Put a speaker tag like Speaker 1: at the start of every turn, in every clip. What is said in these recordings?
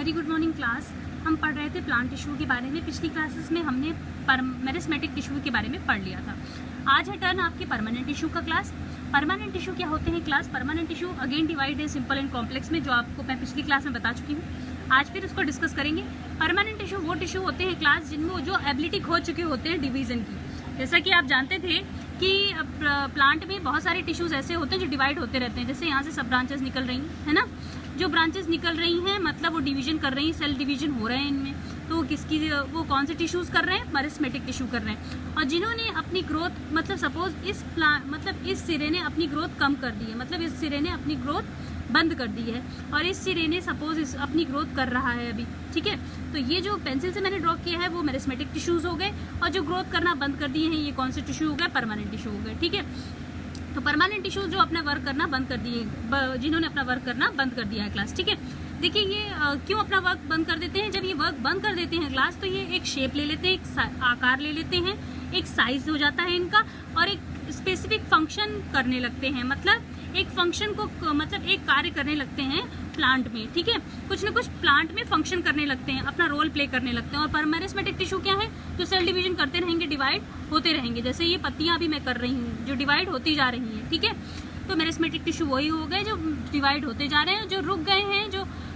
Speaker 1: Very good morning class. हम पढ़ रहे थे प्लांट टिश्यू के बारे में। पिछली क्लासेस में हमने मेरिस्मेटिक टिश्यू के बारे में पढ़ लिया था। आज है टर्न आपके परमानेंट टिश्यू का क्लास। परमानेंट टिश्यू क्या होते हैं class? Permanent tissue again divide है सिंपल एंड कॉम्प्लेक्स में, जो आपको मैं पिछली क्लास में बता चुकी हूँ। आज फिर उसको डिस्कस करेंगे। परमानेंट टिश्यू वो टिश्यू होते हैं क्लास जिनमें जो एबिलिटी खो चुके होते हैं डिवीजन की। जैसा कि आप जानते थे कि प्लांट में बहुत सारे टिश्यूज ऐसे होते हैं जो डिवाइड होते रहते हैं। जैसे यहाँ से सब ब्रांचेस निकल रही हैं, है ना। जो ब्रांचेस निकल रही हैं मतलब वो डिवीजन कर रही हैं, सेल डिवीजन हो रहे हैं इनमें। तो वो कौन से टिश्यूज कर रहे हैं? मेरिस्मेटिक टिश्यू कर रहे हैं। और जिन्होंने अपनी ग्रोथ मतलब सपोज इस सिरे ने अपनी ग्रोथ कम कर दी है, मतलब इस सिरे ने अपनी ग्रोथ बंद कर दी है और इस सिरे ने सपोज अपनी ग्रोथ कर रहा है अभी, ठीक है। तो ये जो पेंसिल से मैंने ड्रॉ किया है वो मेरिस्मेटिक टिश्यूज हो गए, और जो ग्रोथ करना बंद कर दिए हैं ये कौन से टिश्यू हो गए? परमानेंट टिश्यू हो गए, ठीक है। तो परमानेंट टिश्यू जो अपना वर्क करना बंद कर दिए, जिन्होंने अपना वर्क करना बंद कर दिया है क्लास, ठीक है। देखिए ये क्यों अपना वर्क बंद कर देते हैं? जब ये वर्क बंद कर देते हैं क्लास तो ये एक शेप ले लेते हैं, एक आकार ले लेते हैं, एक साइज हो जाता है इनका, और एक स्पेसिफिक फंक्शन करने लगते हैं। मतलब एक फंक्शन को मतलब एक कार्य करने लगते हैं प्लांट में, ठीक है। कुछ ना कुछ प्लांट में फंक्शन करने लगते हैं, अपना रोल प्ले करने लगते हैं। और मेरिस्मेटिक टिश्यू क्या है? जो सेल डिवीजन करते रहेंगे, डिवाइड होते रहेंगे। जैसे ये पत्तियां अभी मैं कर रही हूँ जो डिवाइड होती जा रही हैं, ठीक है। तो मेरिस्मेटिक टिश्यू वही हो गए जो डिवाइड होते जा रहे हैं, जो रुक गए हैं,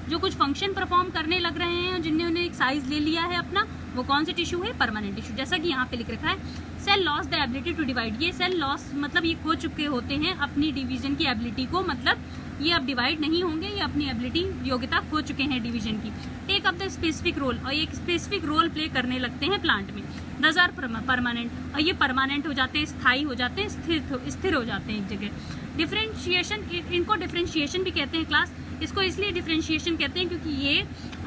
Speaker 1: जो कुछ फंक्शन परफॉर्म करने लग रहे हैं, जिन्होंने एक साइज ले लिया है अपना, वो कौन से टिश्यू है? Permanent tissue. जैसा कि यहाँ पे लिख रखा है cell lose the ability to divide. ये सेल लॉस मतलब ये खो चुके होते हैं अपनी डिवीजन की एबिलिटी को, मतलब ये अब डिवाइड नहीं होंगे, ये अपनी एबिलिटी योग्यता खो चुके हैं डिवीजन की। Take up the specific role, और ये एक स्पेसिफिक रोल प्ले करने लगते हैं प्लांट में। दस आर परमानेंट, और ये परमानेंट हो जाते हैं, स्थायी हो जाते हैं, स्थिर हो जाते हैं एक जगह। डिफरेंशिएशन, इनको डिफरेंशिएशन भी कहते हैं क्लास। इसको इसलिए डिफरेंशिएशन कहते हैं क्योंकि ये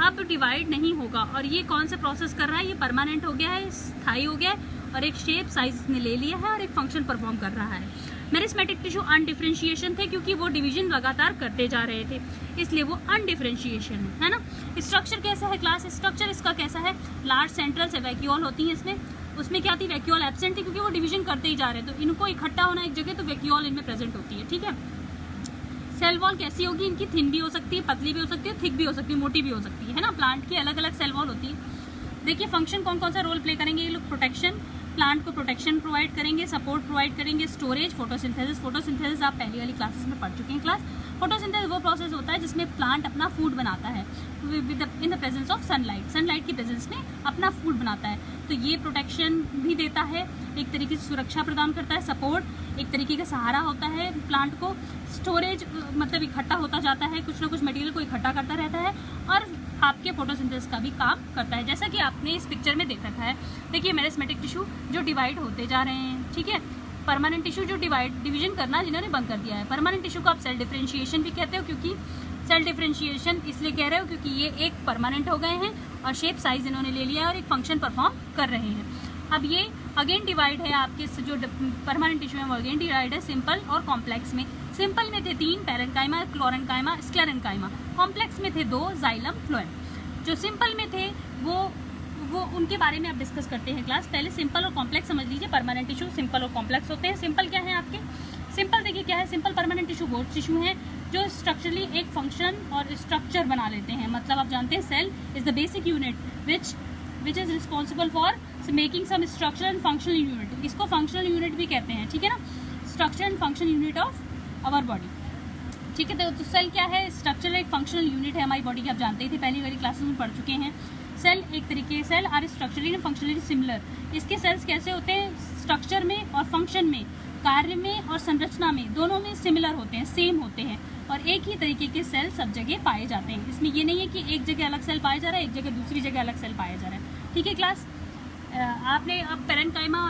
Speaker 1: अब डिवाइड नहीं होगा, और ये कौन सा प्रोसेस कर रहा है? ये परमानेंट हो गया है, स्थायी हो गया है, और एक शेप साइज ने ले लिया है और एक फंक्शन परफॉर्म कर रहा है। मेरिस्मेटिक टिश्यू अनडिफरेंशिएशन थे क्योंकि वो डिवीजन लगातार करते जा रहे थे, इसलिए वो अनडिफरेंशिएशन है ना। स्ट्रक्चर कैसा है क्लास? स्ट्रक्चर इसका कैसा है? लार्ज सेंट्रल से वैक्यूल होती है इसमें। उसमें क्या थी? वैक्यूल एब्सेंट थी क्योंकि वो डिवीजन करते ही जा रहे हैं, तो इनको इकट्ठा होना एक जगह, तो वैक्यूल इनमें प्रेजेंट होती है, ठीक है। सेल वॉल कैसी होगी? इनकी थिन भी हो सकती है, पतली भी हो सकती है, थिक भी हो सकती है, मोटी भी हो सकती है ना। प्लांट की अलग अलग सेल वॉल होती है। देखिए फंक्शन कौन कौन सा रोल प्ले करेंगे ये लोग? प्रोटेक्शन, प्लांट को प्रोटेक्शन प्रोवाइड करेंगे, सपोर्ट प्रोवाइड करेंगे, स्टोरेज, फोटोसिंथेसिस। फोटोसिंथेसिस आप पहली वाली क्लासेस में पढ़ चुके हैं क्लास। फोटोसिंथेसिस वो प्रोसेस होता है जिसमें प्लांट अपना फूड बनाता है in the presence of sunlight. Sunlight की प्रेजेंस में अपना फूड बनाता है, तो ये प्रोटेक्शन भी देता है, एक तरीके से सुरक्षा प्रदान करता है। सपोर्ट एक तरीके का सहारा होता है प्लांट को। स्टोरेज मतलब इकट्ठा होता जाता है, कुछ ना कुछ मटेरियल को इकट्ठा करता रहता है, और आपके फोटोसिंथेसिस का भी काम करता है, जैसा कि आपने इस पिक्चर में देख रखा है। देखिए मेरिस्मेटिक टिश्यू जो डिवाइड होते जा रहे हैं, ठीक है। परमानेंट टिश्यू जो डिवीजन करना जिन्होंने बंद कर दिया है। परमानेंट टिश्यू को आप सेल डिफरेंशिएशन भी कहते हो, क्योंकि सेल डिफरेंशिएशन इसलिए कह रहे हो क्योंकि ये एक परमानेंट हो गए हैं और शेप साइज इन्होंने ले लिया है और एक फंक्शन परफॉर्म कर रहे हैं। अब ये अगेन डिवाइड है, आपके जो परमानेंट टिश्यू है वो अगेन डिवाइड है सिंपल और कॉम्प्लेक्स में। सिंपल में थे 3, पैरेन्काइमा, क्लोरेन्काइमा, स्क्लेरेन्काइमा। कॉम्प्लेक्स में थे 2, जाइलम, फ्लोएम। जो सिंपल में थे वो उनके बारे में आप डिस्कस करते हैं क्लास। पहले सिंपल और कॉम्प्लेक्स समझ लीजिए। परमानेंट टिश्यू सिंपल और कॉम्प्लेक्स होते हैं। सिंपल क्या है आपके? सिंपल देखिए क्या है? सिंपल परमानेंट टिश्यू वो टिश्यू है जो स्ट्रक्चरली एक फंक्शन और स्ट्रक्चर बना लेते हैं। मतलब आप जानते हैं cell is the basic unit which is responsible for making some structure and functional unit. इसको फंक्शनल यूनिट भी कहते हैं, ठीक है ना। Structure and functional unit of our body, ठीक है। तो सेल क्या है? स्ट्रक्चरल एक फंक्शनल यूनिट है हमारी बॉडी की, आप जानते ही थे, पहली वाली क्लासेस में पढ़ चुके हैं। सेल एक तरीके cell are structurally and functionally similar. इसके सेल्स कैसे होते हैं? स्ट्रक्चर में और फंक्शन में, कार्य में और संरचना में, दोनों में सिमिलर होते हैं, सेम होते हैं, और एक ही तरीके के सेल सब जगह पाए जाते हैं। इसमें ये नहीं है कि एक जगह अलग सेल पाया जा रहा है, एक जगह दूसरी जगह अलग सेल पाया जा रहा है, ठीक है क्लास। आपने अब पैरेन्काइमा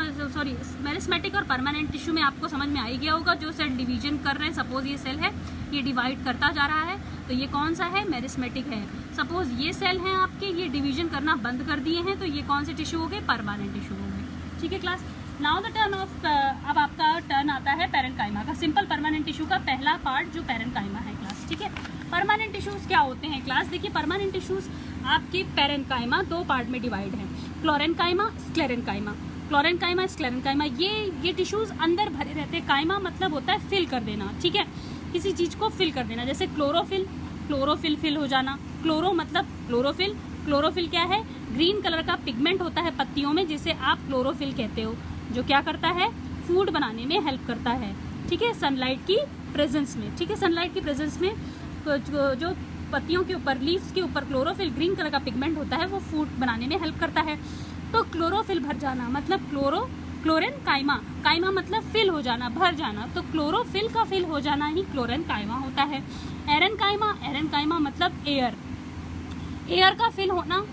Speaker 1: मेरिस्मेटिक और परमानेंट टिश्यू में आपको समझ में आ ही गया होगा। जो सेल डिवीजन कर रहे हैं, सपोज ये सेल है, ये डिवाइड करता जा रहा है, तो ये कौन सा है? मेरिस्मेटिक है। सपोज ये सेल हैं आपके, ये डिवीजन करना बंद कर दिए हैं, तो ये कौन से टिश्यू हो गए? परमानेंट टिश्यू हो गए, ठीक है class. Now the turn off अब आपका टर्न आता है पैरेन्काइमा का। सिंपल परमानेंट टिश्यू का पहला पार्ट जो पैरेन्काइमा है क्लास, ठीक है। परमानेंट टिश्यूज क्या होते हैं क्लास? देखिए परमानेंट टिश्यूज आपके पैरेन्काइमा 2 पार्ट में डिवाइड है, क्लोरेन्काइमा, स्क्लेरेन्काइमा। क्लोरेन्काइमा, स्क्लेरेन्काइमा, ये टिश्यूज अंदर भरे रहते हैं। काइमा मतलब होता है फिल कर देना, ठीक है, किसी चीज को फिल कर देना। जैसे क्लोरोफिल क्लोरोफिल फिल हो जाना। क्लोरो मतलब क्लोरोफिल, क्लोरोफिल क्या है? ग्रीन कलर का पिगमेंट होता है पत्तियों में जिसे आप क्लोरोफिल कहते हो, जो क्या करता है? फूड बनाने में हेल्प करता है, ठीक है, सनलाइट की प्रेजेंस में, ठीक है, सनलाइट की प्रेजेंस में जो पत्तियों के ऊपर, लीव्स के ऊपर क्लोरोफिल ग्रीन कलर का पिगमेंट होता है वो फूड बनाने में हेल्प करता है। तो क्लोरोफिल भर जाना मतलब क्लोरेन काइमा, काइमा मतलब फिल हो जाना, भर जाना, तो क्लोरोफिल का फिल हो जाना ही क्लोरेन काइमा होता है। एरन काइमा मतलब एयर, एयर का फिल होना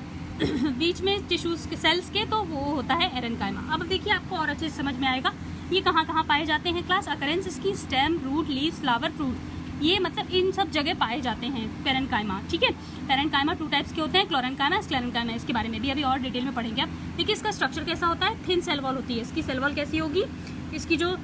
Speaker 1: बीच में टिश्यूज के सेल्स के, तो वो होता है एरन काइमा। अब देखिए आपको और अच्छे से समझ में आएगा ये कहाँ पाए जाते हैं क्लास। अकरेंस इसकी stem, root, leaves, flower, fruit, ये मतलब इन सब जगह पाए जाते हैं पेरेन्काइमा, ठीक है। पेरेन्काइमा 2 टाइप्स के होते हैं, क्लोरेन्काइमा, स्क्लेरेन्काइमा। इसके बारे में भी अभी और डिटेल में पढ़ेंगे आप। देखिए इसका स्ट्रक्चर कैसा होता है, थिन सेल वॉल होती है। इसकी सेल वॉल कैसी होगी, इसकी जो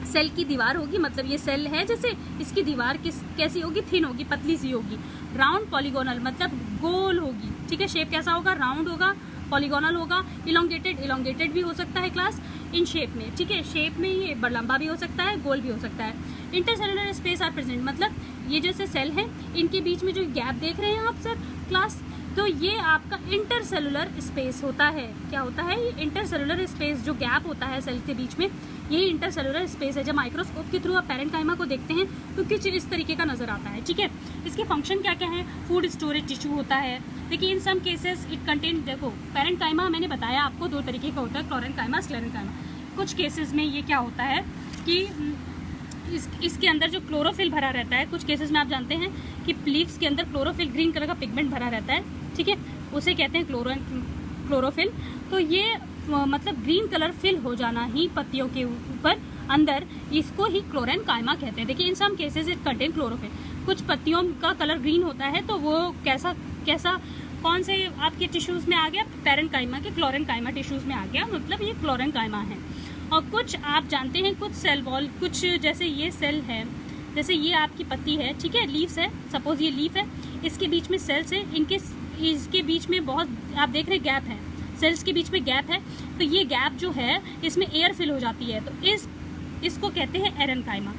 Speaker 1: सेल की दीवार होगी, मतलब ये सेल है जैसे, इसकी दीवार कैसी होगी, थिन होगी, पतली सी होगी। राउंड पॉलीगोनल मतलब गोल होगी, ठीक है। शेप कैसा होगा, राउंड होगा, पॉलीगोनल होगा। इलोंगेटेड भी हो सकता है क्लास इन शेप में, ठीक है। शेप में ये लंबा भी हो सकता है, गोल भी हो सकता है। इंटरसेलुलर स्पेस आर प्रेजेंट मतलब ये जैसे सेल हैं इनके बीच में जो गैप देख रहे हैं आप सर क्लास, तो ये आपका इंटरसेलुलर स्पेस होता है। क्या होता है ये इंटरसेलुलर स्पेस, जो गैप होता है सेल के बीच में, यही इंटरसेलुलर स्पेस है। जब माइक्रोस्कोप के थ्रू आप पेरेन्काइमा को देखते हैं तो कुछ इस तरीके का नजर आता है, ठीक है। इसके फंक्शन क्या क्या है, फूड स्टोरेज टिश्यू होता है। देखिए in some cases it contain, देखो पेरेन्काइमा मैंने बताया आपको 2 तरीके का होता है, क्लोरेन्काइमा, स्क्लेरेन्काइमा। कुछ केसेस में ये क्या होता है कि इसके अंदर जो क्लोरोफिल भरा रहता है, कुछ केसेस में आप जानते हैं कि लीव्स के अंदर क्लोरोफिल ग्रीन कलर का पिगमेंट भरा रहता है, ठीक है, उसे कहते हैं क्लोरोफिल। तो ये मतलब ग्रीन कलर फिल हो जाना ही पत्तियों के ऊपर अंदर, इसको ही क्लोरेन्काइमा कहते हैं। देखिए in some cases it contain chlorophyll. कुछ पत्तियों का कलर ग्रीन होता है तो वो कैसा कौन से आपके टिश्यूज में आ गया, पेरेन्काइमा के क्लोरेन्काइमा टिश्यूज में आ गया, मतलब ये क्लोरेन्काइमा है। और कुछ आप जानते हैं कुछ सेल वॉल, कुछ जैसे ये सेल है, जैसे ये आपकी पत्ती है, ठीक है, लीव्स है, सपोज ये लीफ है, इसके बीच में सेल्स है, इसके बीच में बहुत आप देख रहे गैप है, सेल्स के बीच में गैप है, तो ये गैप जो है इसमें एयर फिल हो जाती है, तो इसको कहते हैं एरेन्काइमा।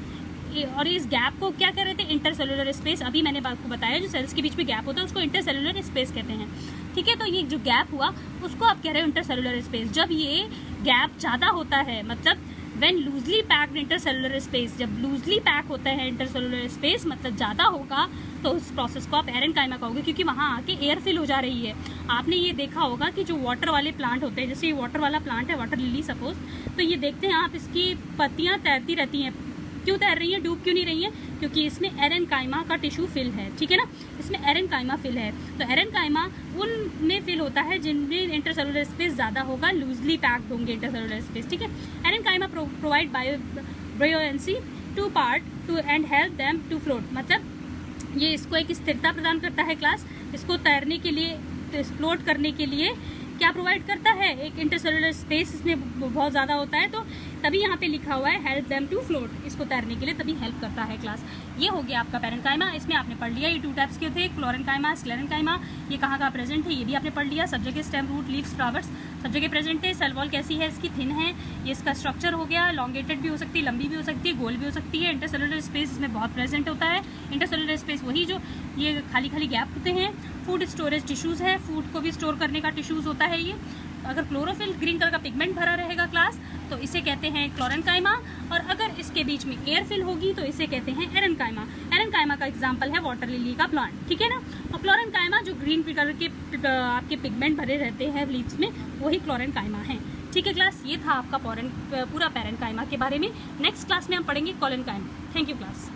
Speaker 1: और इस गैप को क्या कह रहे थे, इंटरसेलुलर स्पेस। अभी मैंने आपको बताया जो सेल्स के बीच में गैप होता है उसको इंटरसेलुलर स्पेस कहते हैं, ठीक है। तो ये जो गैप हुआ उसको आप कह रहे हो इंटरसेलुलर स्पेस। जब ये गैप ज़्यादा होता है, मतलब when loosely packed intercellular space, जब लूजली पैक होता है इंटरसेलुलर स्पेस मतलब ज़्यादा होगा, तो उस प्रोसेस को आप एरेन्काइमा कहोगे, क्योंकि वहाँ आके एयर फिल हो जा रही है। आपने ये देखा होगा कि जो वाटर वाले प्लांट होते हैं, जैसे ये वाटर वाला प्लांट है, वाटर लिली सपोज, तो ये देखते हैं आप इसकी पत्तियाँ तैरती रहती हैं, क्यों तैर रही है, डूब क्यों नहीं रही है, क्योंकि इसमें एरेन्काइमा का टिश्यू फिल है, ठीक है ना, इसमें एरेन्काइमा फिल है। तो एरेन्काइमा उनमें फिल होता है जिनमें इंटरसेलुलर स्पेस ज़्यादा होगा, लूजली पैक्ड होंगे इंटरसेलुलर स्पेस, ठीक है। Aerenchyma provide buoyancy to part to and help them to float, मतलब ये इसको एक स्थिरता प्रदान करता है क्लास, इसको तैरने के लिए, तो फ्लोट करने के लिए क्या प्रोवाइड करता है, एक इंटरसेलुलर स्पेस इसमें बहुत ज़्यादा होता है, तो तभी यहाँ पे लिखा हुआ है हेल्प देम टू फ्लोट, इसको तैरने के लिए तभी हेल्प करता है क्लास। ये हो गया आपका पेरेन्काइमा, इसमें आपने पढ़ लिया ये 2 टाइप्स के थे, क्लोरेन्काइमा, स्क्लेरेन्काइमा। ये कहाँ प्रेजेंट है ये भी आपने पढ़ लिया, सब जगह स्टेम, रूट, लीव्स, फ्लावर्स सब जगह प्रेजेंट है। सेल वॉल कैसी है इसकी, थिन है। ये इसका स्ट्रक्चर हो गया, लॉन्गेटेड भी हो सकती है, लंबी भी हो सकती है, गोल भी हो सकती है। इंटरसेलुलर स्पेस इसमें बहुत प्रेजेंट होता है। इंटरसेलुलर स्पेस वही जो ये खाली गैप होते हैं। फूड स्टोरेज टिश्यूज़ है, फूड को भी स्टोर करने का टिश्यूज़ होता है ये। अगर क्लोरोफिल ग्रीन कलर का पिगमेंट भरा रहेगा क्लास तो इसे कहते हैं क्लोरेन्काइमा, और अगर इसके बीच में एयर फिल होगी तो इसे कहते हैं एरेन्काइमा। एरेन्काइमा का एग्जांपल है वाटर लिली का प्लांट, ठीक है ना। और क्लोरेन्काइमा जो ग्रीन कलर के आपके पिगमेंट भरे रहते हैं लीव्स में, वही क्लोरेन्काइमा है, ठीक है क्लास। ये था आपका पूरा पेरेन्काइमा के बारे में। नेक्स्ट क्लास में हम पढ़ेंगे कोलेन्काइमा। Thank you class.